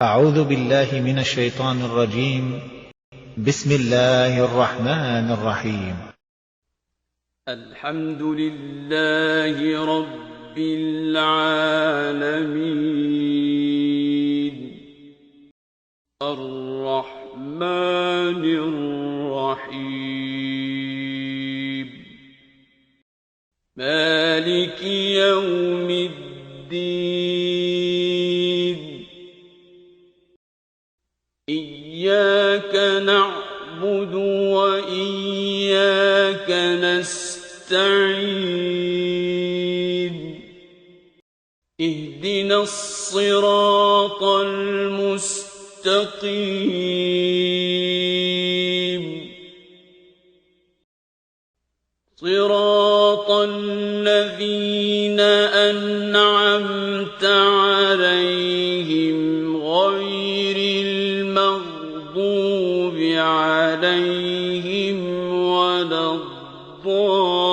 أعوذ بالله من الشيطان الرجيم. بسم الله الرحمن الرحيم. الحمد لله رب العالمين الرحمن الرحيم مالك يوم الدين إياك نعبد وإياك نستعين اهدنا الصراط المستقيم صراط الذين أنعمت عليهم غير المغضوب عليهم ولا الضالين